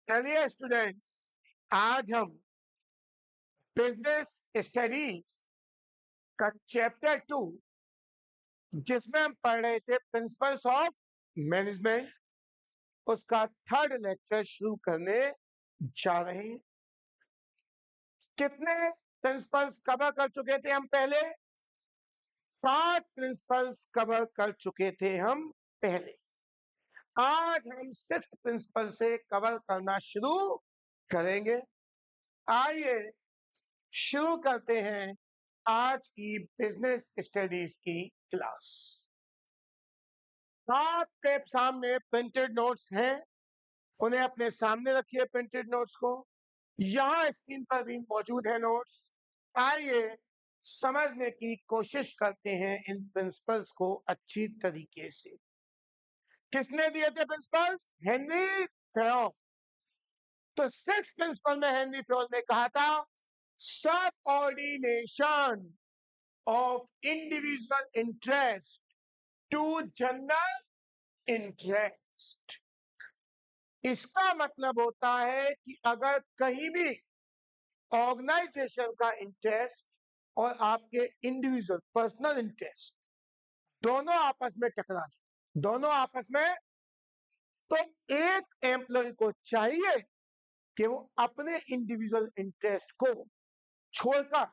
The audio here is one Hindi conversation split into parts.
चलिए स्टूडेंट्स, आज हम बिजनेस स्टडीज का चैप्टर 2 जिसमें हम पढ़ रहे थे प्रिंसिपल्स ऑफ मैनेजमेंट, उसका थर्ड लेक्चर शुरू करने जा रहे हैं। कितने प्रिंसिपल्स कवर कर चुके थे हम पहले? 5 प्रिंसिपल्स कवर कर चुके थे हम पहले। आज हम 6th प्रिंसिपल से कवर करना शुरू करेंगे। आइए शुरू करते हैं आज की बिजनेस स्टडीज की क्लास। आपके सामने प्रिंटेड नोट्स हैं, उन्हें अपने सामने रखिए। प्रिंटेड नोट्स को यहाँ स्क्रीन पर भी मौजूद है नोट्स। आइए समझने की कोशिश करते हैं इन प्रिंसिपल्स को अच्छी तरीके से। किसने दिए थे प्रिंसिपल्स? Henry Fayol. तो 6th प्रिंसिपल में हेनरी फेयोल ने कहा था subordination of individual interest to general interest। इसका मतलब होता है कि अगर कहीं भी ऑर्गेनाइजेशन का इंटरेस्ट और आपके इंडिविजुअल पर्सनल इंटरेस्ट दोनों आपस में टकरा जाए, दोनों आपस में, तो एक एम्प्लॉय को चाहिए कि वो अपने इंडिविजुअल इंटरेस्ट को छोड़कर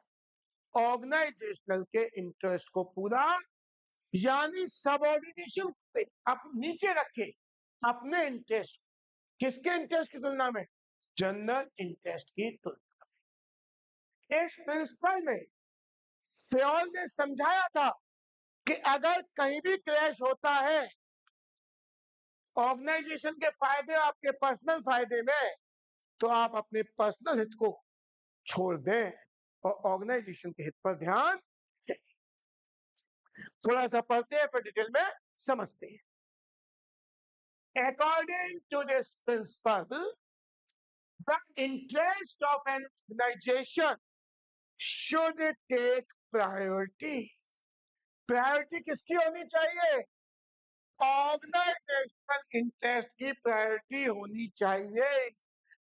ऑर्गेनाइजेशनल के इंटरेस्ट को पूरा, यानी सबऑर्डिनेशन पे आप नीचे रखे अपने इंटरेस्ट किसके इंटरेस्ट की तुलना में? जनरल इंटरेस्ट की तुलना में। इस प्रिंसिपल में फेयोल ने समझाया था कि अगर कहीं भी क्लैश होता है ऑर्गेनाइजेशन के फायदे आपके पर्सनल फायदे में, तो आप अपने पर्सनल हित को छोड़ दें और ऑर्गेनाइजेशन के हित पर ध्यान दें। थोड़ा सा पढ़ते हैं फिर डिटेल में समझते हैं। According to this principle, the interest of an organization should take priority। Priority किसकी होनी चाहिए? ऑर्गेनाइजेशनल इंटरेस्ट की प्रायोरिटी होनी चाहिए।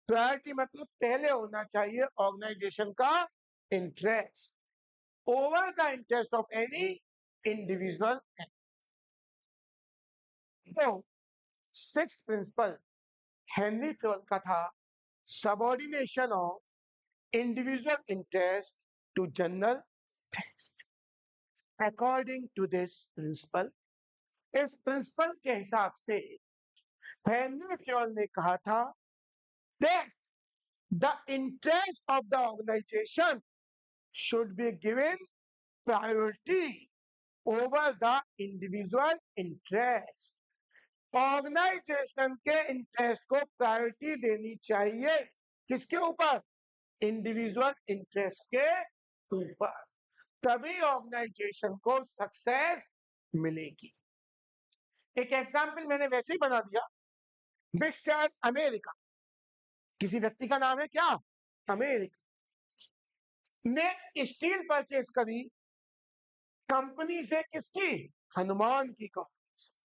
प्रायोरिटी मतलब पहले होना चाहिए ऑर्गेनाइजेशन का interest over the interest of any individual. तो 6th प्रिंसिपल हेनरी फेयोल का था subordination of individual interest to general interest। According to this principle, इस प्रिंसिपल के हिसाब से हेनरी फेयोल ने कहा था that the interest of the organization should be given priority over the individual interest। Organisation के इंटरेस्ट को प्रायोरिटी देनी चाहिए किसके ऊपर? इंडिविजुअल इंटरेस्ट के ऊपर, तभी ऑर्गेनाइजेशन को सक्सेस मिलेगी। एक एग्जाम्पल मैंने वैसे ही बना दिया। मिस्टर अमेरिका, किसी व्यक्ति का नाम है क्या? अमेरिका ने स्टील परचेज करी कंपनी से, किसकी? हनुमान की कंपनी से।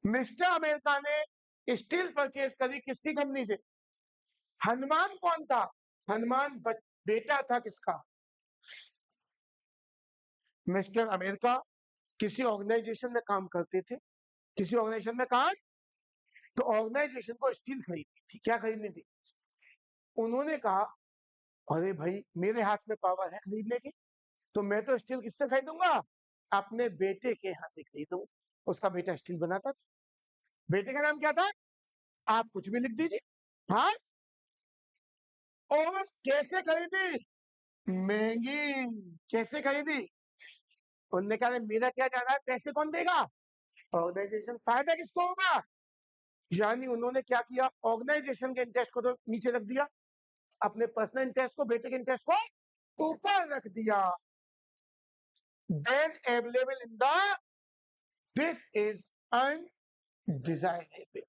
मिस्टर अमेरिका ने स्टील परचेज करी किसकी कंपनी से? हनुमान कौन था? हनुमान बेटा था किसका? मिस्टर अमेरिका किसी ऑर्गेनाइजेशन में काम करते थे। किसी ऑर्गेनाइजेशन में काम, तो ऑर्गेनाइजेशन को स्टील खरीदनी थी। क्या खरीदनी थी? उन्होंने कहा अरे भाई मेरे हाथ में पावर है खरीदने की, तो मैं तो स्टील किससे खरीदूंगा? अपने बेटे के यहाँ से खरीदूंगा। उसका बेटा स्टील बनाता था। बेटे का नाम क्या था? आप कुछ भी लिख दीजिए। हाँ, और कैसे खरीदी? महंगी। कैसे खरीदी? उन्होंने कहा मेरा क्या जा रहा है, पैसे कौन देगा? ऑर्गेनाइजेशन। फायदा किसको होगा? यानी उन्होंने क्या किया, ऑर्गेनाइजेशन के इंटरेस्ट को तो नीचे रख दिया, अपने पर्सनल इंटरेस्ट को, बेटे के इंटरेस्ट को ऊपर रख दिया। Then available in the, this is undesirable.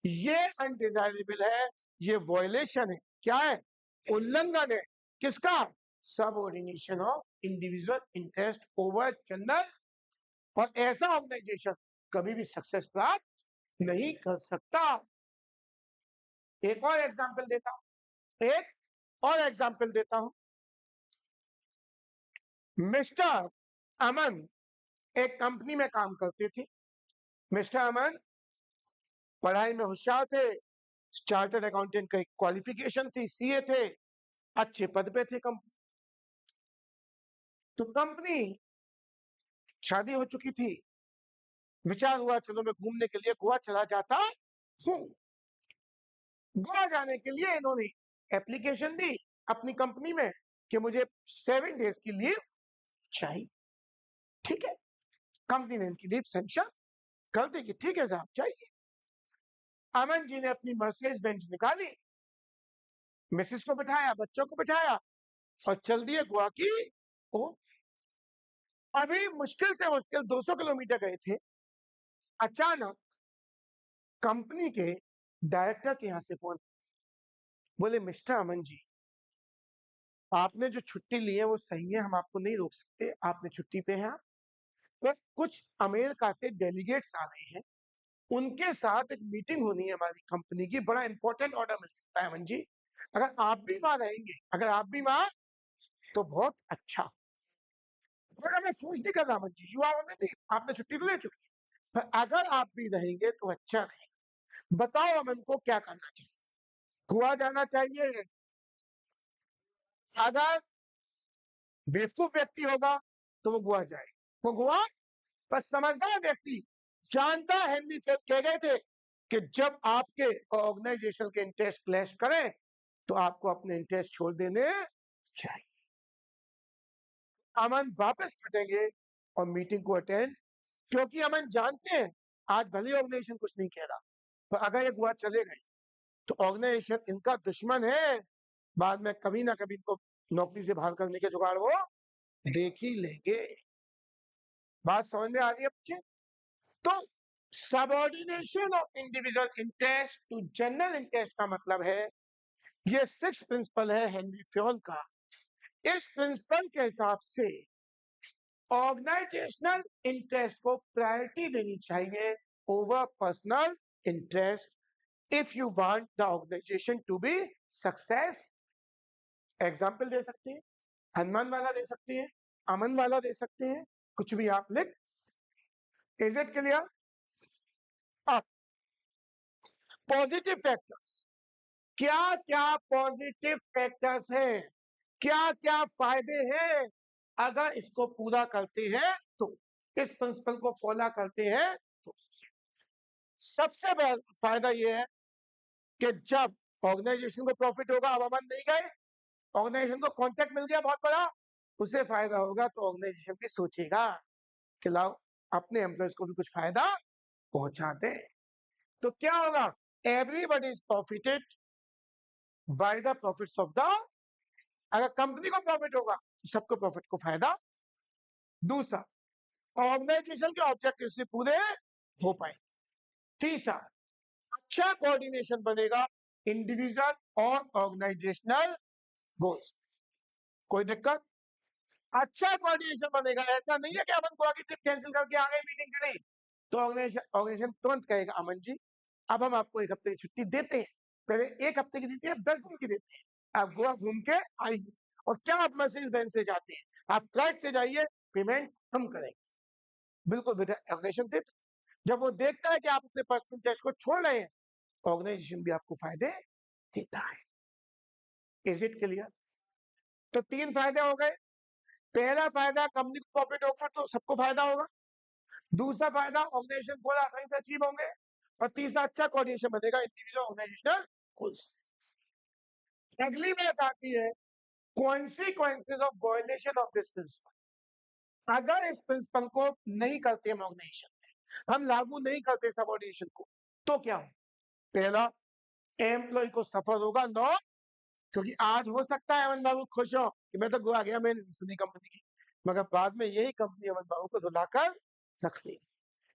ये अनडिजायरेबल है, ये वायलेशन है। क्या है? उल्लंघन है किसका? Subordination of individual interest over general. और ऐसा ऑर्गेनाइजेशन कभी भी सक्सेस प्राप्त नहीं कर सकता। एक और एग्जाम्पल देता हूं, एक और एग्जाम्पल देता हूं। मिस्टर अमन एक कंपनी में काम करते थे। मिस्टर अमन पढ़ाई में होशियार थे, चार्टर्ड अकाउंटेंट का क्वालिफिकेशन थी, सीए थे, अच्छे पद पे थे कंपनी। तो कंपनी शादी हो चुकी थी, विचार हुआ चलो मैं घूमने के लिए गोवा चला जाता हूँ। गोवा जाने के लिए इन्होंने एप्लीकेशन दी अपनी कंपनी में कि मुझे 7 डेज की लीव चाहिए। ठीक है, कंपनी ने इनकी लीव सैंक्शन कर दी कि ठीक है साहब चाहिए। अमन जी ने अपनी मर्सिडीज बेंज निकाली, मिसेस को बिठाया, बच्चों को बिठाया और चल दिए गोवा की ओर। अभी मुश्किल से मुश्किल 200 किलोमीटर गए थे, अचानक कंपनी के डायरेक्टर के यहाँ से फोन, बोले मिस्टर अमन जी, आपने जो छुट्टी ली है वो सही है, हम आपको नहीं रोक सकते, आपने छुट्टी पे हैं। पर कुछ अमेरिका से डेलीगेट्स आ रहे हैं, उनके साथ एक मीटिंग होनी है हमारी कंपनी की, बड़ा इंपॉर्टेंट ऑर्डर मिल सकता है अमन जी, अगर आप भी वहां रहेंगे, अगर आप भी वहां तो बहुत अच्छा। मैं फोर्स नहीं कर रहा Aman ji, you are on, आपने छुट्टी तो ले चुकी है, पर अगर आप भी रहेंगे तो अच्छा रहेगा। बताओ अमन को क्या करना चाहिए, गोवा जाना चाहिए? अगर बेवकूफ व्यक्ति होगा तो वो गोवा जाए, वो गोवा। पर समझदार व्यक्ति जानता, हेनरी फेल कह गए थे कि जब आपके ऑर्गेनाइजेशन के इंटरेस्ट क्लैश करें तो आपको अपने इंटरेस्ट छोड़ देने चाहिए। अमन वापस लौटेंगे और मीटिंग को अटेंड, क्योंकि अमन जानते हैं आज भले ऑर्गेनाइजेशन कुछ नहीं कह रहा, पर अगर ये गोवा चले गए तो ऑर्गेनाइजेशन इनका दुश्मन है, बाद में कभी ना कभी इनको नौकरी से बाहर करने के जुगाड़ वो देख ही लेंगे। बात समझ में आ रही है बच्चे? तो subordination of individual interest to general interest का मतलब है, ये 6th प्रिंसिपल है हेनरी फ्योल का। इस प्रिंसिपल के हिसाब से ऑर्गेनाइजेशनल इंटरेस्ट को प्रायोरिटी देनी चाहिए over personal interest if you want the organisation to be success. Example दे सकते हैं, हनुमान वाला दे सकते हैं, अमन वाला दे सकते हैं, कुछ भी आप लिख। Is it clear? अब पॉजिटिव फैक्टर्स, क्या क्या पॉजिटिव फैक्टर्स हैं, क्या क्या फायदे हैं अगर इसको पूरा करते हैं तो, इस प्रिंसिपल को फॉलो करते हैं तो। सबसे बड़ा फायदा यह है कि जब ऑर्गेनाइजेशन को प्रॉफिट होगा, अब अमन नहीं गए, ऑर्गेनाइजेशन को कॉन्ट्रैक्ट मिल गया बहुत बड़ा, उसे फायदा होगा तो ऑर्गेनाइजेशन भी सोचेगा कि लाओ अपने एम्प्लॉयज को भी कुछ फायदा पहुंचाते। तो क्या होगा, everybody is profited by the profits of the, अगर कंपनी को प्रॉफिट होगा तो सबको प्रॉफिट को फायदा। दूसरा, ऑर्गेनाइजेशन के ऑब्जेक्टिव से पूरे हो पाए। तीसरा, अच्छा कोऑर्डिनेशन बनेगा इंडिविजुअल और ऑर्गेनाइजेशनल गोल्स। कोई दिक्कत? अच्छा कोऑर्डिनेशन बनेगा, ऐसा नहीं है कि अमन गोवा की ट्रिप कैंसिल करके आ गए, मीटिंग करें तो ऑर्गेनाइजेशन तुरंत कहेगा अमन जी अब हम आपको 1 हफ्ते की छुट्टी देते हैं, पहले 1 हफ्ते की देते हैं, 10 दिन की देते हैं, आप गोवा घूम के आइए। और क्या आप मर्सिडीज बेंज से जाते हैं, आप फ्लाइट से जाइए, पेमेंट हम करेंगे। बिल्कुल बेटा, ऑर्गेनाइजेशन देता, जब वो देखता है कि आप अपने पर्सनल टेस्ट को छोड़ रहे हैं, ऑर्गेनाइजेशन भी आपको फायदे देता है। Is it clear? तो 3 फायदे हो गए। पहला फायदा, कंपनी को प्रॉफिट होगा तो सबको फायदा होगा। दूसरा फायदा, ऑर्गेनाइजेशन गोल आसानी से अचीव होंगे। और तीसरा, अच्छा कोऑर्डिनेशन बनेगा इंडिविजुअल ऑर्गेनाइजेशनल गोल्स। अगली बात आती है consequences of violation of this principle. अगर इस प्रिंसिपल को नहीं करते हम ऑर्गेनाइजेशन में, हम लागू नहीं करते सबऑर्डिनेशन को, तो क्या हो? पहला, एम्प्लॉय को सफर होगा, नो, क्योंकि आज हो सकता है अमन बाबू खुश हो कि मैं तो गोवा गया, मैंने नहीं सुनी कंपनी की, मगर बाद में यही कंपनी अमन बाबू को रुलाकर रख लेगी,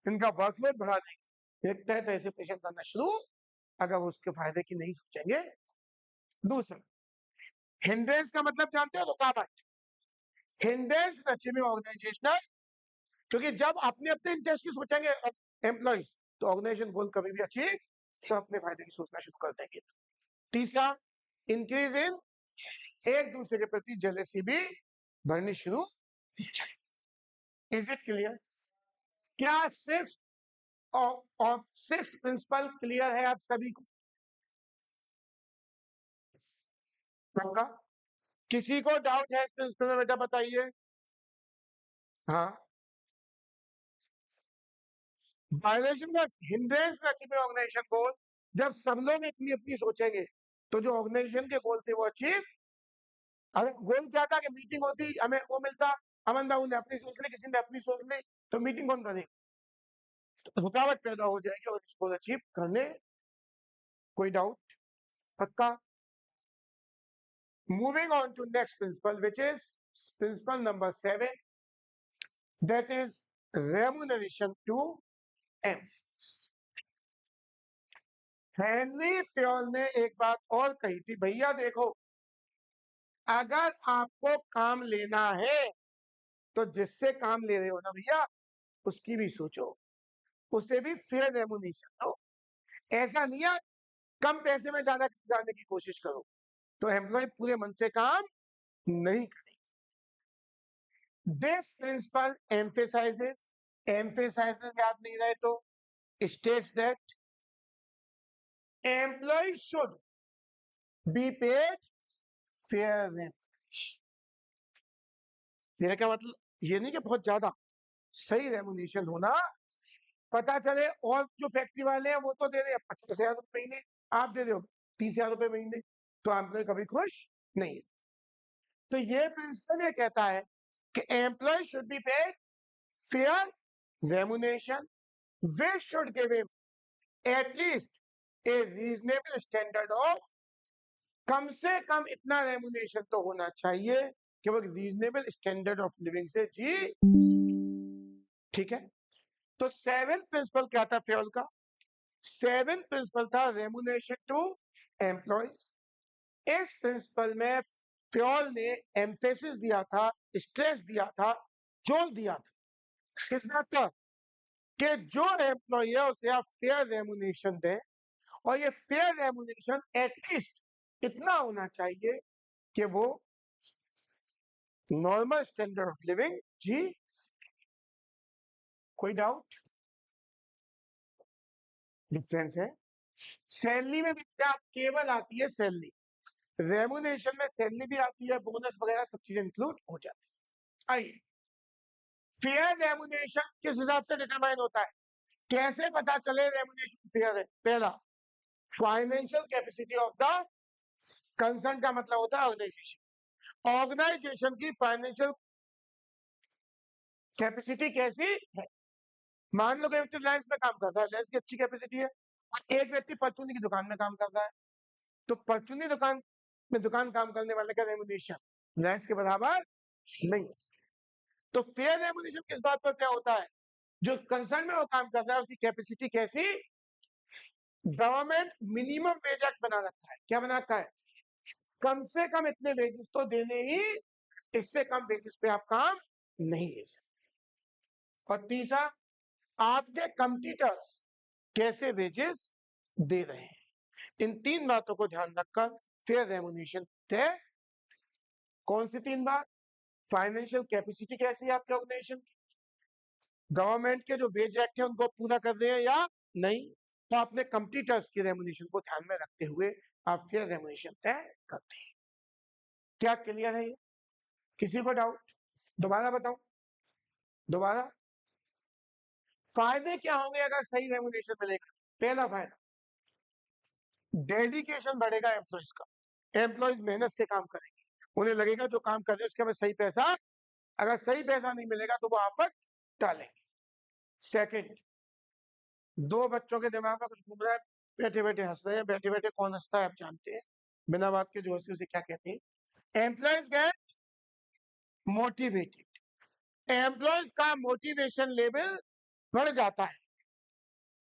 इनका वर्कलोड बढ़ा देगी, एक तय तय से पेशेंट करना शुरू, अगर वो उसके फायदे की नहीं सोचेंगे। दूसरा, हिंड्रेंस का मतलब जानते हो, रुकावट। हिंड्रेंस अचीविंग ऑर्गेनाइजेशनल, क्योंकि जब अपने अपने इंटरेस्ट की सोचेंगे एम्प्लॉइज तो ऑर्गेनाइजेशन गोल कभी भी अचीव, सब अपने फायदे की सोचना शुरू कर देंगे। तीसरा, इंक्रीज इन, एक दूसरे के प्रति जेलेसी भी बढ़नी शुरू हो जाए। Is it clear? क्या सिक्स और सिक्स प्रिंसिपल क्लियर है आप सभी को? पक्का? किसी को डाउट है इस प्रिंसिपल में? बेटा बताइए। हाँ, वायलेशन का हिंड्रेंस में अचीव ऑर्गेनाइजेशन गोल, जब सब लोग अपनी अपनी सोचेंगे तो जो ऑर्गेनाइजेशन के गोल थे वो अचीव। अगर गोल क्या था कि मीटिंग होती, हमें वो मिलता, अमन बाबू ने अपनी सोच ली, किसी ने अपनी सोच ली, तो मीटिंग कौन करेगा? तो रुकावट पैदा हो जाएगी और इसको अचीव करने। कोई डाउट? पक्का? Moving on to next principle which is principle number 7, that is remuneration to M. Henri Fayol ने एक बात और कही थी, भैया देखो, अगर आपको काम लेना है तो जिससे काम ले रहे हो ना भैया, उसकी भी सोचो, उसे भी फेयर रेम्यूनरेशन दो। ऐसा नहीं है कम पैसे में जाने की कोशिश करो तो एम्प्लॉय पूरे मन से काम नहीं करेंगे। दिस प्रिंसिपल एम्फेसाइजेस याद नहीं रहे तो states that employ should be paid fair remuneration. मेरा क्या मतलब, ये नहीं कि बहुत ज्यादा, सही रेम्यूनरेशन होना। पता चले और जो फैक्ट्री वाले हैं वो तो दे रहे हैं 50,000 रुपए महीने, आप दे रहे हो 30,000 रुपए महीने, तो एम्प्लॉय कभी खुश नहीं है। तो ये प्रिंसिपल ये कहता है कि employee should be paid fair remuneration, वे should give him at least a reasonable standard of, कम से कम इतना रेम्यूनरेशन तो होना चाहिए कि वो रीजनेबल स्टैंडर्ड ऑफ लिविंग से जी। ठीक है, तो 7th प्रिंसिपल क्या था फ्योल का? 7th प्रिंसिपल था रेम्यूनरेशन टू एम्प्लॉयज। इस प्रिंसिपल में फ्योल ने एम्फेसिस दिया था, स्ट्रेस दिया था, जोर दिया था इस बात का कि जो एम्प्लॉय है उसे आप फेयर रेम्यूनरेशन दें, और ये फेयर रेम्यूनरेशन एटलीस्ट इतना होना चाहिए कि वो नॉर्मल स्टैंडर्ड ऑफ लिविंग जी। कोई डाउट? डिफरेंस है। सैलरी में भी क्या केवल आती है सैलरी, रेम्यूनरेशन में सैलरी भी आती है, बोनस वगैरह सब चीजें इंक्लूड हो जाती है। आइए, फेयर रेम्यूनरेशन किस हिसाब से डिटरमाइन होता है? कैसे पता चले रेम्यूनरेशन फेयर है? पहला, financial capacity of the concern, का मतलब होता है ऑर्गेनाइजेशन। ऑर्गेनाइजेशन की फाइनेंशियल कैपेसिटी कैसी है? मान लो कि व्यक्ति रिलायंस में काम करता है, रिलायंस की अच्छी कैपेसिटी है, और एक व्यक्ति परचूनी की दुकान में काम करता है, तो परचूनी दुकान में काम करने वाले का रेम्यूनरेशन रिलायंस के बराबर नहीं। तो फेयर रेम्यूनरेशन किस बात पर क्या होता है? जो कंसर्न में वो काम कर रहा है उसकी कैपेसिटी कैसी। गवर्नमेंट मिनिमम वेज एक्ट बना रखा है, क्या बना रखा है? कम से कम इतने वेजेस तो देने ही, इससे कम वेजेस पे आप काम नहीं ले सकते। और तीसरा, आपके कंपटीटर्स कैसे वेजेस दे रहे हैं, इन तीन बातों को ध्यान रखकर फेयर रेम्यूनरेशन तय। कौन सी तीन बात? फाइनेंशियल कैपेसिटी कैसी है आपके ऑर्गेनाइजेशन की, गवर्नमेंट के जो वेज एक्ट है उनको पूरा कर रहे हैं या नहीं, तो अपने कंपटीटर्स की रेम्यूनरेशन को ध्यान में रखते हुए आप फेयर रेम्यूनरेशन तय करते हैं। क्या क्लियर है ये? किसी को डाउट? दोबारा बताऊं, दोबारा। फायदे क्या होंगे अगर सही रेम्यूनरेशन मिलेगा? पहला फायदा, डेडिकेशन बढ़ेगा एम्प्लॉइज का, एम्प्लॉइज मेहनत से काम करेंगे, उन्हें लगेगा जो काम कर रहे हैं उसके हमें सही पैसा, अगर सही पैसा नहीं मिलेगा तो वो आफत टालेंगे। सेकंड, दो बच्चों के दिमाग में कुछ घूम रहा है, बैठे बैठे हंस रहे हैं, बैठे बैठे कौन हंसता है आप जानते हैं, बिना बात के जो हंसी उसे क्या कहते हैं? एम्प्लॉइज गेट मोटिवेटेड, एम्प्लॉइज का मोटिवेशन लेवल बढ़ जाता है,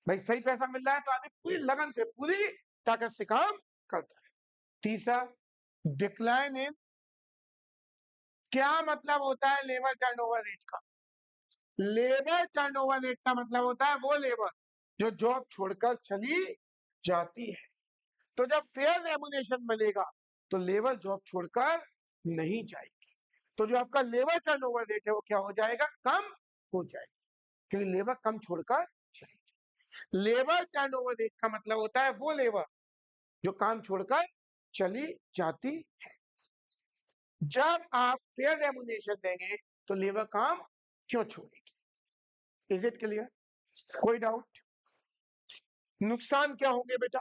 भाई सही पैसा मिल रहा है तो आदमी पूरी लगन से पूरी ताकत से काम करता है। तीसरा, डिक्लाइन इन, क्या मतलब होता है लेबर टर्नओवर रेट का? लेबर टर्नओवर रेट का मतलब होता है वो लेबर जो जॉब छोड़कर चली जाती है, तो जब फेयर रेम्युनरेशन मिलेगा तो लेबर जॉब छोड़कर नहीं जाएगी, तो जो आपका लेबर टर्नओवर रेट है वो क्या हो जाएगा, कम हो जाएगा, क्योंकि लेबर कम छोड़कर जाएगी। लेबर टर्नओवर रेट का मतलब होता है वो लेबर जो काम छोड़कर चली जाती है। जब आप फेयर रेम्युनरेशन देंगे तो लेबर काम क्यों छोड़ेगी? Is it clear? कोई डाउट? नुकसान क्या होंगे बेटा?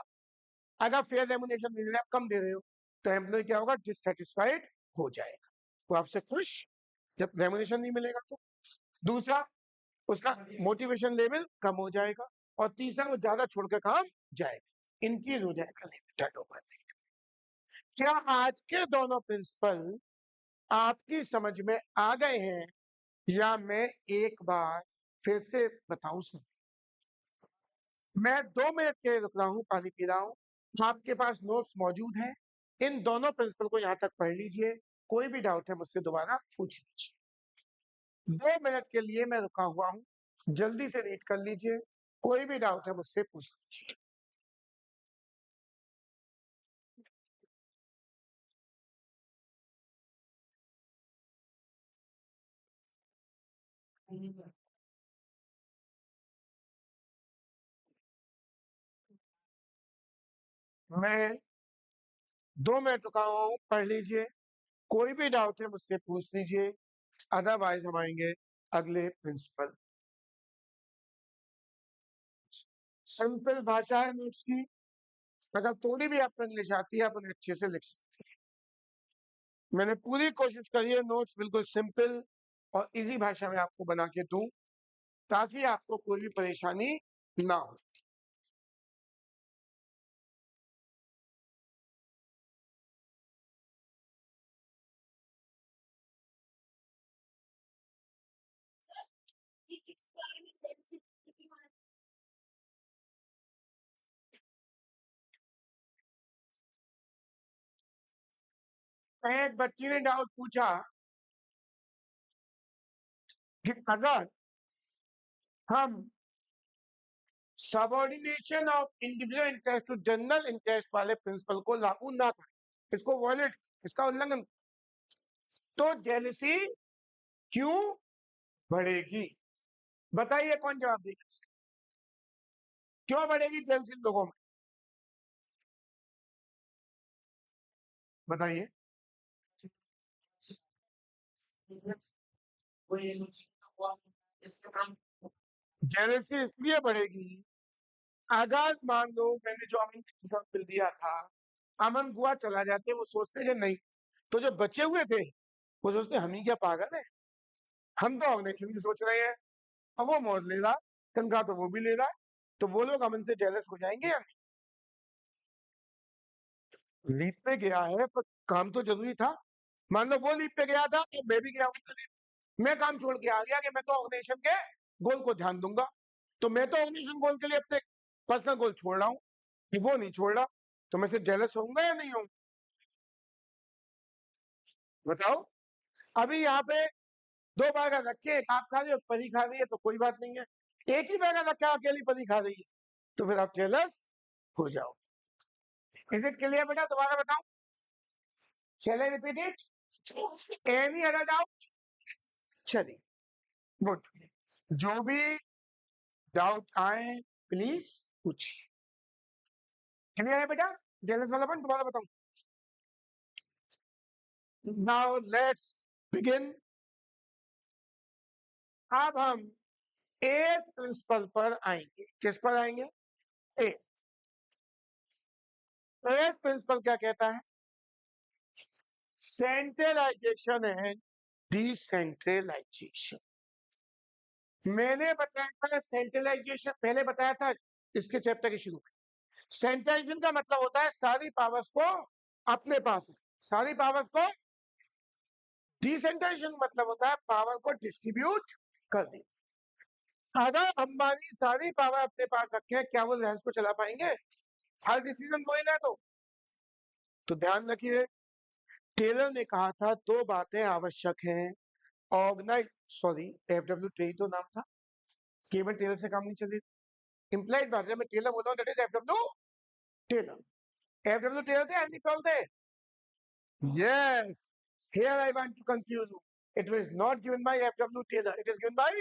अगर फेयर रेम्युनरेशन दे रहे हैं, आप कम दे रहे हो, तो एम्प्लॉय क्या होगा, डिससेटिस्फाइड हो जाएगा, वो आपसे खुश जब रेम्युनरेशन नहीं मिलेगा तो। दूसरा, उसका मोटिवेशन लेवल कम हो जाएगा, और तीसरा, वो ज्यादा छोड़कर काम जाएगा, इंक्रीज हो जाएगा लेबर टर्नओवर रेट। क्या आज के दोनों प्रिंसिपल आपकी समझ में आ गए हैं, या मैं एक बार फिर से बताऊं सर? मैं 2 मिनट के लिए रुक रहा हूं, पानी पी रहा हूं। आपके पास नोट्स मौजूद हैं, इन दोनों प्रिंसिपल को यहाँ तक पढ़ लीजिए, कोई भी डाउट है मुझसे दोबारा पूछ लीजिए। 2 मिनट के लिए मैं रुका हुआ हूँ, जल्दी से रीड कर लीजिए, कोई भी डाउट है मुझसे पूछ लीजिए। मैं 2 मिनट रुका हुआ हूँ, पढ़ लीजिए, कोई भी डाउट है मुझसे पूछ लीजिए, अदरवाइज हम आएंगे अगले प्रिंसिपल। सिंपल भाषा है नोट्स की, अगर थोड़ी भी आपको इंग्लिश आती है आप उन्हें अच्छे से लिख सकते हैं। मैंने पूरी कोशिश करी है नोट्स बिल्कुल सिंपल और इजी भाषा में आपको बना के दूं, ताकि आपको कोई भी परेशानी ना हो। एक बच्ची ने डाउट पूछा कि अगर हम subordination of individual interest to general interest वाले प्रिंसिपल को लागू ना करें, इसको वॉयलेट, इसका उल्लंघन, तो जेलसी क्यों बढ़ेगी? बताइए कौन जवाब देगा? क्यों बढ़ेगी जेलसी लोगों में? बताइए। जेलसी इसलिए बढ़ेगी, अगर मान लो मैंने जो अमन के साथ बिल दिया था, अमन गुआ चला जाते, वो सोचते कि नहीं, तो जो बचे हुए थे वो सोचते हम ही क्या पागल है, हम तो ऑर्गेनाइजेशन की सोच रहे हैं, अब वो मौज ले रहा, तनख्वाह तो वो भी ले रहा है, तो वो लोग अमन से जेलस हो जाएंगे या नहीं? लीव पे गया है पर काम तो जरूरी था, मान लो वो लीव पे गया था तो मैं भी गया हूँ, मैं काम छोड़ के आ गया कि मैं तो ऑर्गेनाइजेशन के गोल को ध्यान दूंगा, तो मैं तो ऑर्गेनाइजेशन गोल के लिए अपने पर्सनल गोल छोड़ रहा हूँ, वो नहीं छोड़ रहा, तो मैं सिर्फ जेलस होऊंगा या नहीं होऊंगा? बताओ। अभी यहाँ पे 2 बर्गर रखे, एक आप खा रहे हो, परी खा रही है, तो कोई बात नहीं है, एक ही बर्गर रखा, अकेली परी खा रही है, तो फिर आप जेलस हो जाओ। इज इट क्लियर बेटा? दोबारा बताओ, shall I repeat it? Any other doubt? चलिए, गुड। जो भी डाउट आए प्लीज पूछिए। क्लियर है बेटा? जेलस वाला पॉइंट दोबारा बताऊं? Now let's begin. अब हम एथ प्रिंसिपल पर आएंगे। किस पर आएंगे? एथ। एथ प्रिंसिपल क्या कहता है? Centralisation and decentralisation. मैंने बताया था सेंट्रलाइजेशन, पहले बताया था इसके चैप्टर के शुरू में। सेंट्रलाइजेशन का मतलब होता है सारी पावर्स को अपने पास है, सारी पावर्स को। डिसेंट्रलाइजेशन मतलब होता है पावर को डिस्ट्रीब्यूट कर देना। अगर अंबानी सारी पावर अपने पास रखे, क्या वो रिलायंस को चला पाएंगे? हर डिसीजन वो ही ना, तो ध्यान रखिए, टेलर ने कहा था 2 बातें आवश्यक हैं। ऑर्गेनाइज, सॉरी, एफडब्ल्यू टेलर तो नाम था, केवल टेलर से काम नहीं चलेगा। इंप्लाइड बात है, मैं टेलर बोल रहा हूँ, that is F W Taylor. FW Taylor थे, हेनरी फ्योल थे? Yes. Here I want to confuse you. It was not given by FW Taylor. It is given by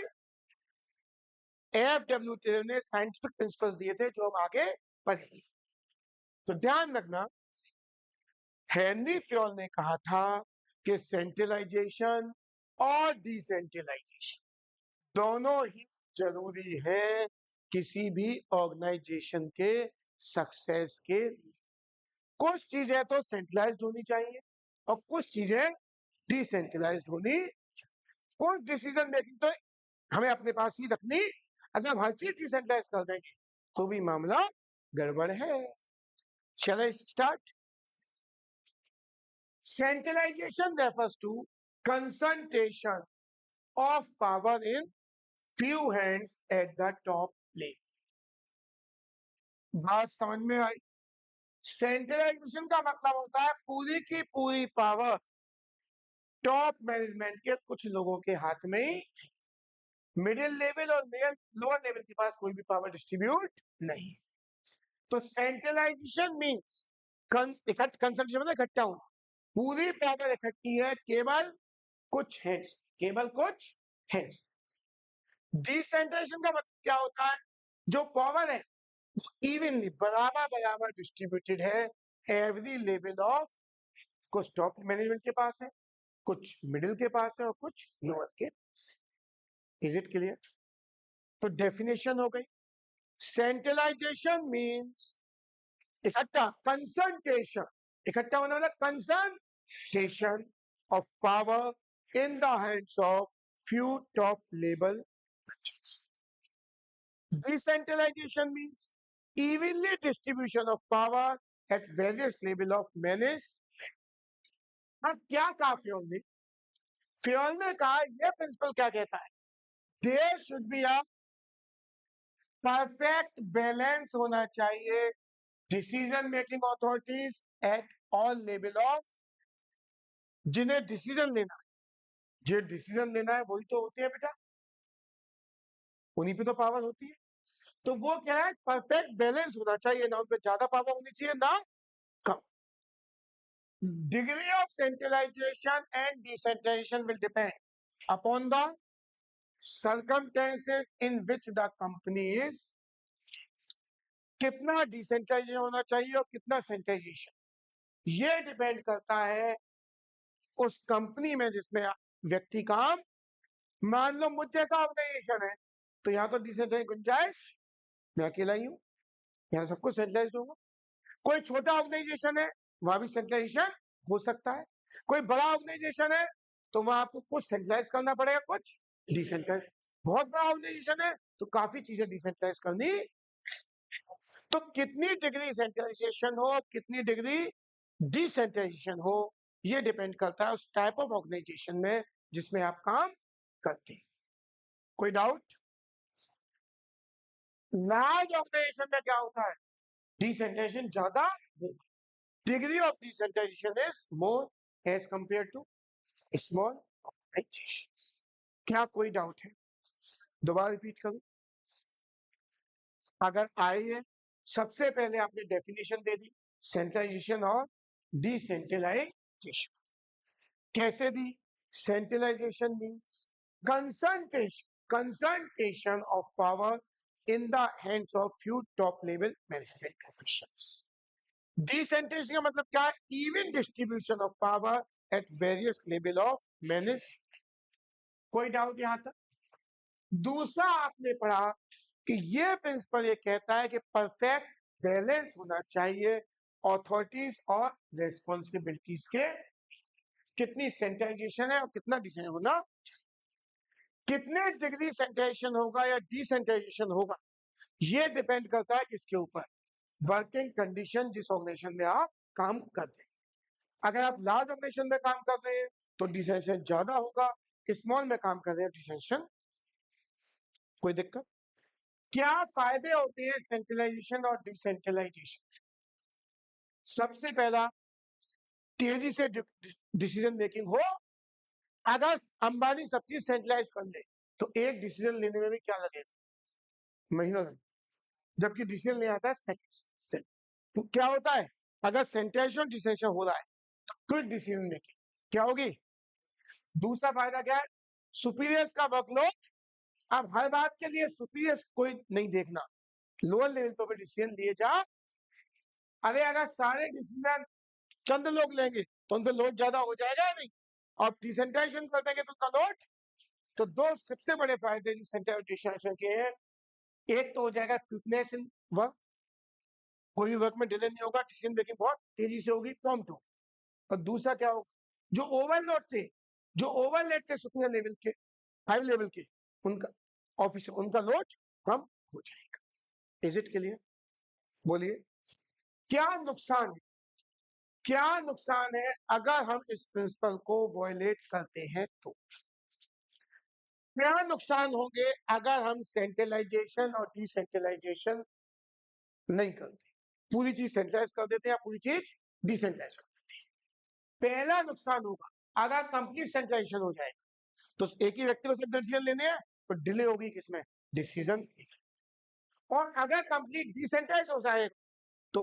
FW Taylor ने साइंटिफिक प्रिंसिपल्स दिए थे जो हम आगे पढ़ेंगे। तो ध्यान रखना, हेनरी फ्योल ने कहा था कि सेंट्रलाइजेशन और डिसेंट्रलाइजेशन दोनों ही जरूरी है किसी भी ऑर्गेनाइजेशन के सक्सेस के लिए। कुछ चीजें तो सेंट्रलाइज्ड होनी चाहिए और कुछ चीजें डिसेंट्रलाइज्ड होनी। कुछ डिसीजन मेकिंग तो हमें अपने पास ही रखनी, अगर हम हर चीज डिसेंट्रलाइज कर देंगे तो भी मामला गड़बड़ है। चलो start. Centralization refers to concentration of power in few hands at the top level. बात समझ में आई? सेंट्रलाइजेशन का मतलब होता है पूरी की पूरी पावर टॉप मैनेजमेंट के कुछ लोगों के हाथ में ही, मिडिल लेवल और लोअर लेवल के पास कोई भी पावर डिस्ट्रीब्यूट नहीं। तो सेंट्रलाइजेशन मींस कंसंट्रेशन मतलब इकट्ठा होना, पूरी पावर इकट्ठी है केवल कुछ हैंड्स, केवल कुछ हैंड्स। डिसेंट्रलाइजेशन का मतलब क्या होता है? जो पावर है इवनली बराबर बराबर डिस्ट्रीब्यूटेड है एवरी लेवल ऑफ, कुछ टॉप मैनेजमेंट के पास है, कुछ मिडिल के पास है और कुछ लोअर के पास है। Is it clear? तो डेफिनेशन हो गई, सेंट्रलाइजेशन मींस इकट्ठा, कंसंट्रेशन, इकट्ठा होने वाला concentration of power in the hands of few top level functions. Decentralization means evenly distribution of power at various level of management. अब क्या कहा फ्योल ने? फ्योल ने कहा यह प्रिंसिपल क्या कहता है? There should be a perfect balance होना चाहिए decision making authorities at all level of, जिन्हें डिसीजन लेना है, जो डिसीजन लेना है वही तो होती है बेटा, उन्हीं पे तो पावर होती है। तो वो क्या है? परफेक्ट बैलेंस होना चाहिए, ना उन पे ज्यादा पावर होनी चाहिए ना कम। Degree of centralisation and decentralisation will depend upon the circumstances in which the company is, कितना डिसेंट्रलाइजेशन होना चाहिए और कितना सेंट्रलाइजेशन, ये डिपेंड करता है उस कंपनी में जिसमें व्यक्ति काम। मान लो मुझ जैसा ऑर्गेनाइजेशन है तो यहाँ तो डिसेंट्रलाइज गुंजाइश, मैं अकेला ही हूँ, यहाँ सब कुछ सेंट्रलाइज होगा। कोई छोटा ऑर्गेनाइजेशन है वहां भी सेंट्रलाइजेशन हो सकता है, कोई बड़ा ऑर्गेनाइजेशन है तो वहां आपको कुछ सेंट्रलाइज करना पड़ेगा, कुछ डिसेंट्रलाइज। बहुत बड़ा ऑर्गेनाइजेशन है तो काफी चीजें डिसेंट्रलाइज करनी। तो कितनी डिग्री सेंट्रलाइजेशन हो, कितनी डिग्री डिसेंट्रलाइजेशन हो, ये डिपेंड करता है उस टाइप ऑफ ऑर्गेनाइजेशन में जिसमें आप काम करते हैं। कोई डाउट? लार्ज ऑर्गेनाइजेशन में क्या होता है? डिसेंट्रलाइजेशन ज्यादा, degree of decentralisation is more as compare to small organisations. क्या कोई डाउट है? दोबारा रिपीट करूं, अगर आई है, सबसे पहले आपने डेफिनेशन दे दी सेंट्रलाइजेशन और डिसेंट्रलाइजेशन। कैसे दी? Centralisation means concentration of power in the hands of few top level management officials. Decentralization का मतलब क्या है? Even distribution of power at various level of management. कोई डाउट यहां तक? दूसरा आपने पढ़ा कि ये प्रिंसिपल ये कहता है कि परफेक्ट बैलेंस होना चाहिए अथॉरिटीज और रेस्पॉन्सिबिलिटीज के, कितनी सेंट्रलाइजेशन है और कितना डिसेंट्रलाइजेशन होना, कितने डिग्री सेंट्रलाइजेशन होगा या डिसेंट्रलाइजेशन होगा, ये डिपेंड करता है किसके ऊपर? वर्किंग कंडीशन जिस ऑर्गेनाइजेशन में आप काम कर रहे हैं। अगर आप लार्ज ऑर्गेनाइजेशन में काम कर रहे हैं तो डिसेंट्रलाइजेशन ज्यादा होगा, स्मॉल में काम कर रहे हैं डिसेंट्रलाइजेशन। कोई दिक्कत? क्या फायदे होते हैं सेंट्रलाइजेशन और डिसेंट्रलाइजेशन? सबसे पहला, तेजी से डिसीजन मेकिंग हो। अगर अंबानी सब चीज सेंट्रलाइज कर ले तो एक डिसीजन लेने में भी क्या लगेगा? महीनों लगे, जबकि डिसीजन ले आता है सेकंड से। तो क्या होता है? अगर सेंट्राइजेशन डिसेंशन हो रहा है तो क्विक डिसीजन मेकिंग क्या होगी। दूसरा फायदा क्या है, सुपीरियर्स का वर्कलोड। अब हर बात के लिए सुपीरियर्स कोई नहीं देखना, लोअर लेवल पर डिसीजन लिए जा। अरे अगर सारे डिसीजन चंद लोग लेंगे तो उन पर लोड ज्यादा हो जाएगा नहीं, और डिसेंट्राइजेशन कर देंगे तो उनका लोड। तो दो सबसे बड़े फायदे डिसेंट्राइजेशन के हैं, एक तो हो जाएगा क्विकनेस इन वर्क, कोई भी वर्क में डिले नहीं होगा, डिसीजन मेकिंग बहुत तेजी से होगी, प्रॉम्प्ट होगी। और दूसरा क्या होगा, जो ओवरलोड थे, जो ओवरलेड थे सुपीरियर लेवल के, हाई लेवल के, उनका ऑफिस उनका लोड कम हो जाएगा। Is it clear? बोलिए क्या नुकसान है, क्या नुकसान है अगर हम इस प्रिंसिपल को वॉयलेट करते हैं तो। क्या नुकसान होंगे अगर हम सेंट्रलाइजेशन और डिसेंट्रलाइजेशन नहीं करते, पूरी चीज सेंट्रलाइज कर देते हैं या पूरी चीज डिसेंट्रलाइज कर देते हैं। पहला नुकसान होगा अगर कंप्लीट सेंट्रलाइजेशन हो जाएगा तो एक ही व्यक्ति को सब डिसीजन लेने हैं तो डिले होगी किसमें, डिसीजन। और अगर कंप्लीट डिसेंट्रलाइज हो जाएगा तो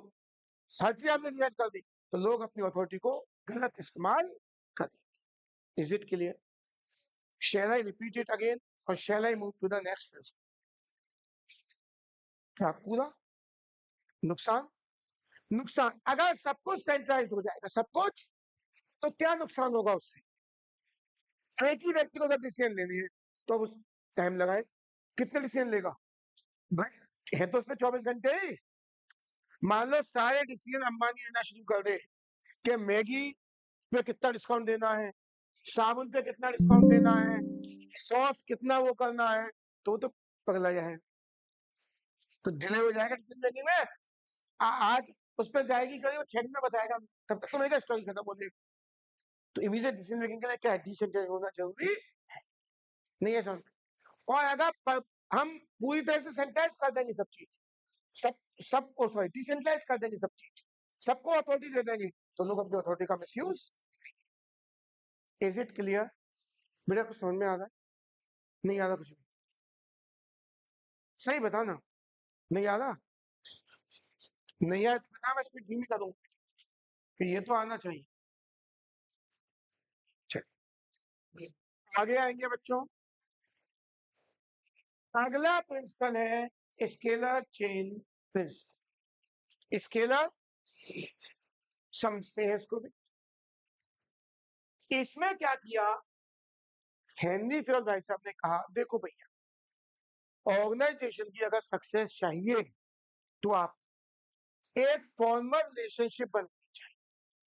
हर चीज हमने डिसाइड कर दी तो लोग अपनी अथॉरिटी को गलत इस्तेमाल करेंगे। Is it clear? Shall I repeat it again और shall I move to the next principle? क्या पूरा नुकसान, नुकसान अगर सब कुछ सेंट्रलाइज हो जाएगा सब कुछ, तो क्या नुकसान होगा उससे, एक ही व्यक्ति को सब डिसीजन लेनी है तो उस टाइम लगाए, कितने डिसीजन लेगा भाई, है तो उसमें 24 घंटे ही। मान लो सारे डिसीजन अंबानी लेना शुरू कर दे कि मैगी पे कितना डिस्काउंट देना है, साबुन पे कितना डिस्काउंट देना है, सॉस कितना वो करना है, तो पगला जाए, तो डिले हो जाएगा डिसीजन मेकिंग में। आज उस पर जाएगी कहीं और 6 दिन में बताएगा, तब तक तो मेरा स्टोरी खत्म हो जाएगी। तो इमीडिएट डिसीजन मेकिंग के लिए क्या है, डिसेंट्रलाइज होना जरूरी नहीं है। और अगर हम पूरी तरह से सेंट्रलाइज कर देंगे सब चीज, सब सबको सॉरी डिसेंट्रलाइज कर देंगे सब चीज, सबको अथॉरिटी दे देंगे तो लोग अपनी अथॉरिटी का मिसयूज। Is it clear? मेरा कुछ समझ में आ रहा है, नहीं आ रहा कुछ भी, सही बता ना, नहीं आ रहा, नहीं आया तो बता, मैं स्पीड धीमी करूँ, फिर ये तो आना चाहिए। चलिए आगे आएंगे बच्चों, अगला प्रिंसिपल है स्केलर चेन प्रिंसिपल। स्केलर समझते हैं इसको भी। इसमें क्या किया, हेनरी फेयल भाई साहब ने कहा देखो भैया, ऑर्गेनाइजेशन की अगर सक्सेस चाहिए तो आप एक फॉर्मल रिलेशनशिप बनानी चाहिए।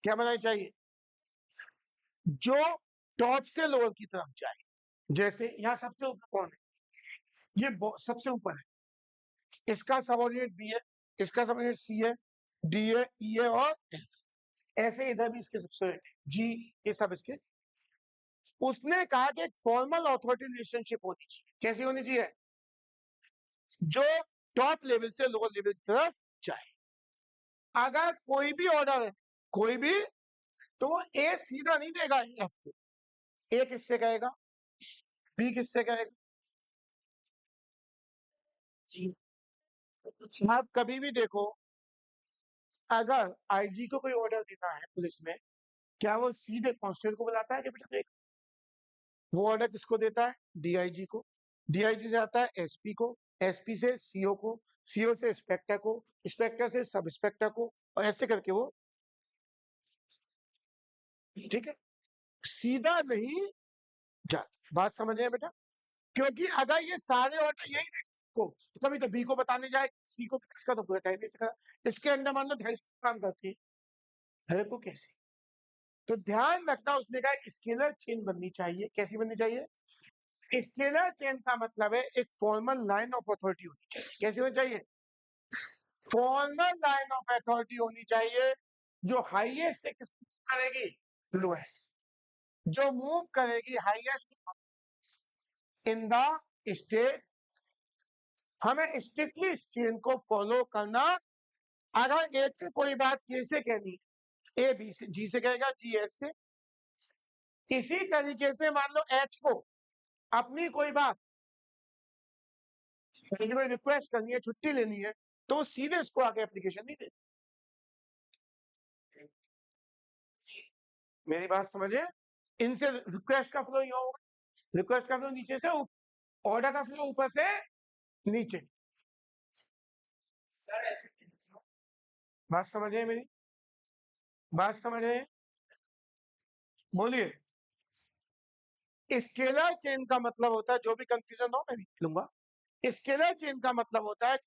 क्या बनानी चाहिए, जो टॉप से लोअर की तरफ जाए। जैसे यहाँ सबसे ऊपर कौन है, ये सबसे ऊपर है, इसका सबऑर्डिनेट बी है, इसका सबऑर्डिनेट सी है, डी है, ई है और एफ। ऐसे इधर भी इसके सबसे जी, ये सब इसके। उसने कहा कि एक फॉर्मल अथॉरिटी रिलेशनशिप होनी चाहिए। कैसी होनी चाहिए, जो टॉप लेवल से लोअर लेवल की तरफ जाए। अगर कोई भी ऑर्डर है, कोई भी, तो वो ए सीधा नहीं देगा एफ को, ए किससे कहेगा, बी किससे कहेगा, जी। आप कभी भी देखो, अगर आईजी को कोई ऑर्डर देना है पुलिस में, क्या वो सीधे कांस्टेबल को बुलाता है कि बेटा देख, वो ऑर्डर किसको देता है, डीआईजी को, डीआईजी से आता है एसपी को, एसपी से सीओ को, सीओ से इंस्पेक्टर को, इंस्पेक्टर से सब इंस्पेक्टर को, और ऐसे करके वो, ठीक है, सीधा नहीं जाता। बात समझ रहे हैं बेटा, क्योंकि अगर ये सारे ऑर्डर यही को, तो कभी तो बी को बताने जाए, सी को, इसका तो पूरा टाइम नहीं, इसके अंदर मान लो 250 काम करती है को कैसे। तो ध्यान रखना, उसने कहा स्केलर चेन बननी चाहिए। कैसी बननी चाहिए, स्केलर चेन का मतलब है एक फॉर्मल लाइन ऑफ अथॉरिटी होनी चाहिए। कैसी होनी चाहिए, फॉर्मल लाइन ऑफ अथॉरिटी होनी चाहिए, जो हाईएस्ट से किस करेगी, लोएस्ट, जो मूव करेगी हाईएस्ट इन द स्टेट। हमें स्ट्रिक्टली इस चेन को फॉलो करना। अगर एक की कोई बात कैसे कहनी, ए बी से, जी से कहेगा, जी एस से। इसी तरीके से मान लो एच को अपनी कोई बात रिक्वेस्ट करनी है, छुट्टी लेनी है, तो सीधे इसको आगे एप्लीकेशन नहीं दे, मेरी बात समझे, इनसे रिक्वेस्ट का फ्लो यहाँ होगा, रिक्वेस्ट का फ्लो नीचे से, ऑर्डर का फ्लो ऊपर से नीचे। बात समझ रहे मेरी, बात समझ रहे, बोलिए। स्केलर चेन का मतलब होता है, जो भी कंफ्यूजन हो मैं लिख लूंगा, स्केलर चेन का मतलब होता है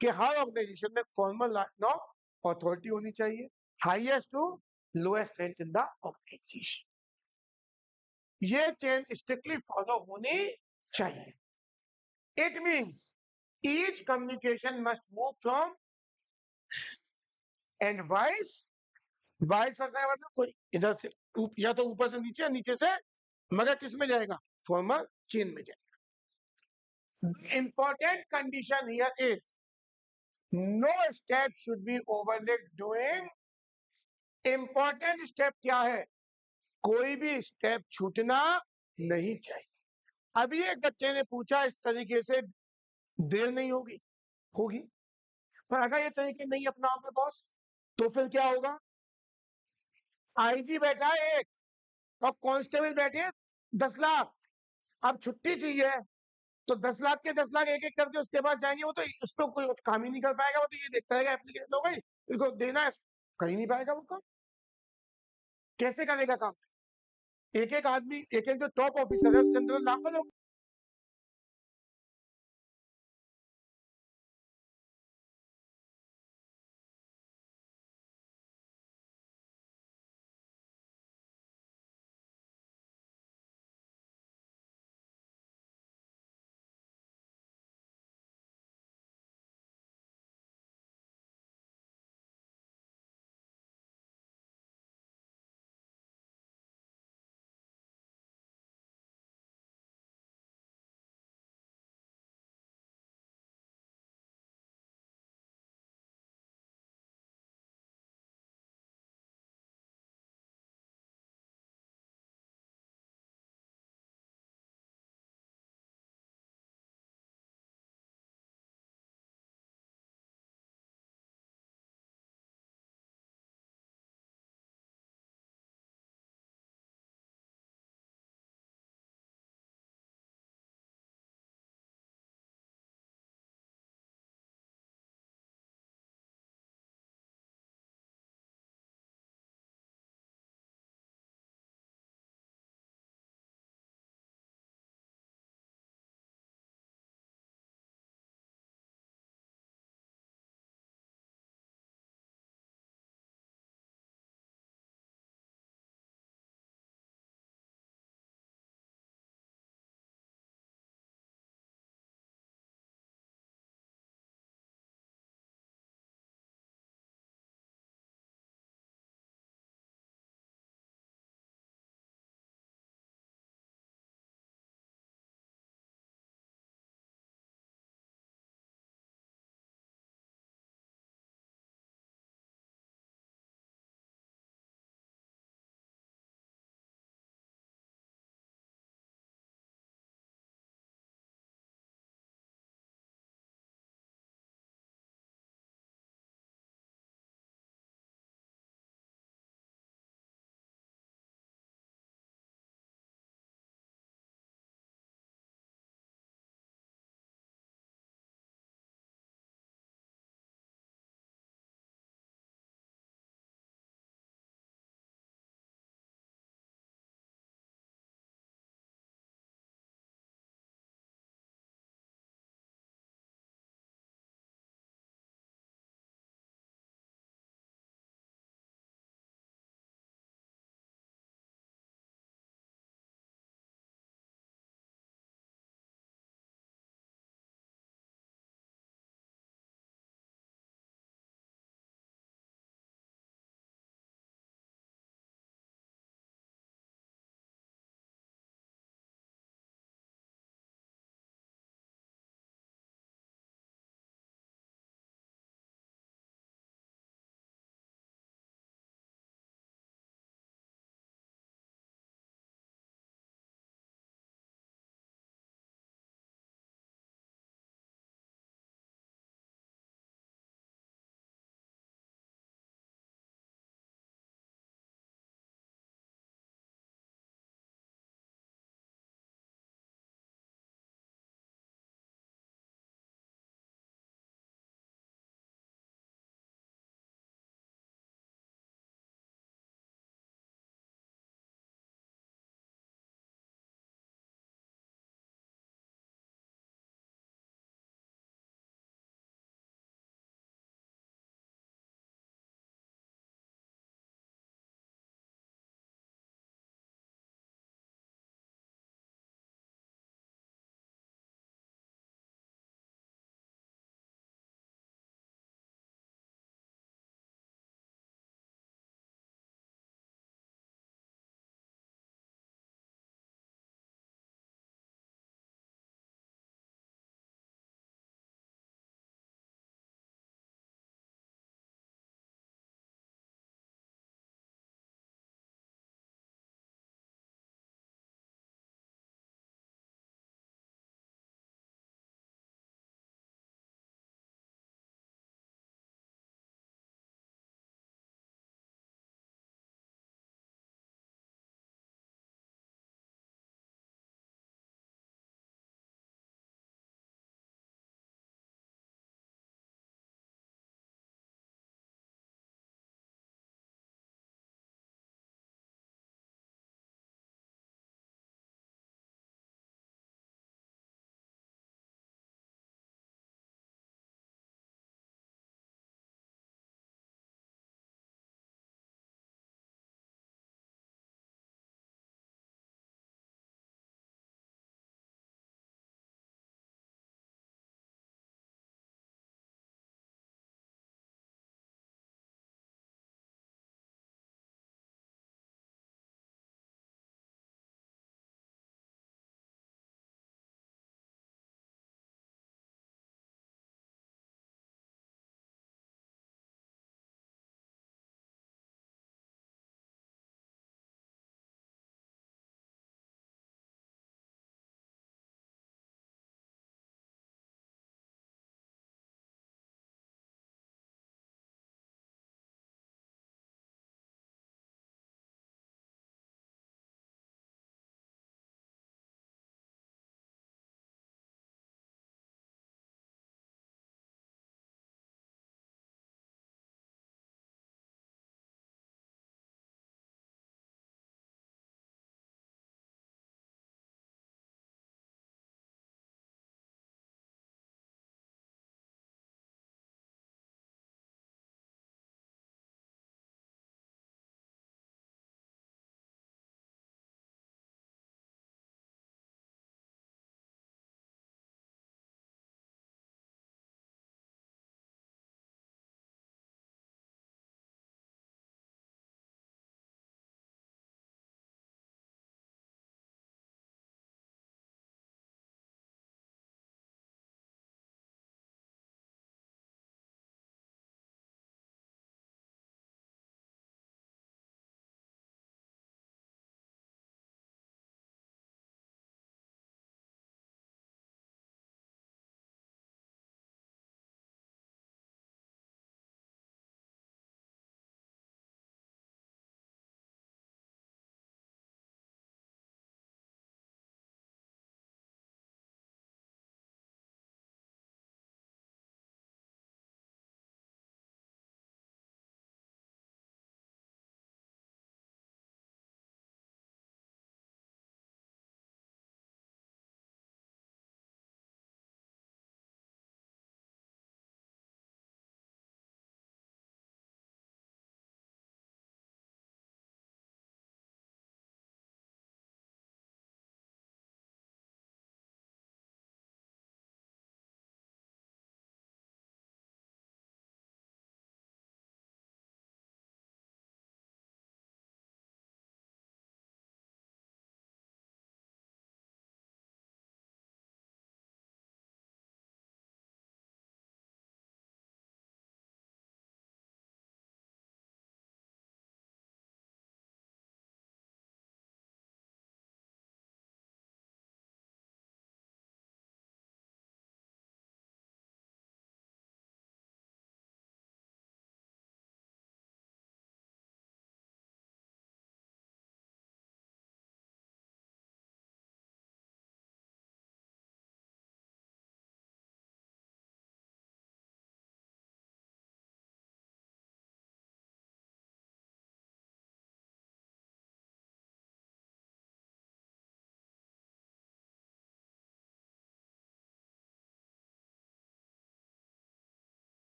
कि हर ऑर्गेनाइजेशन में फॉर्मल लाइन ऑफ अथॉरिटी होनी चाहिए, highest to lowest rank in the organisation. ये चेन स्ट्रिक्टली फॉलो होनी चाहिए। It means each communication must move from and vice, vice मतलब कोई इधर से या तो ऊपर से नीचे या नीचे से, मगर किस में जाएगा, फॉर्मल चेन में जाएगा। Important condition here is no step should be overlaid doing. Important step क्या है, कोई भी स्टेप छूटना नहीं चाहिए। अभी एक बच्चे ने पूछा इस तरीके से देर नहीं होगी, होगी, पर अगर ये तरीके नहीं अपनाओगे बॉस तो फिर क्या होगा, आईजी बैठा है एक और कांस्टेबल बैठे हैं 10 लाख, अब छुट्टी चाहिए तो 10 लाख के 10 लाख एक एक करके उसके बाद जाएंगे, वो तो उसको कोई काम ही नहीं कर पाएगा, वो तो ये देखता रहेगा एप्लीकेशन हो गई इसको देना है, कर ही नहीं पाएगा वो काम, कैसे करेगा काम। एक एक आदमी, एक एक जो टॉप ऑफिसर है उसके अंदर लाखों लोग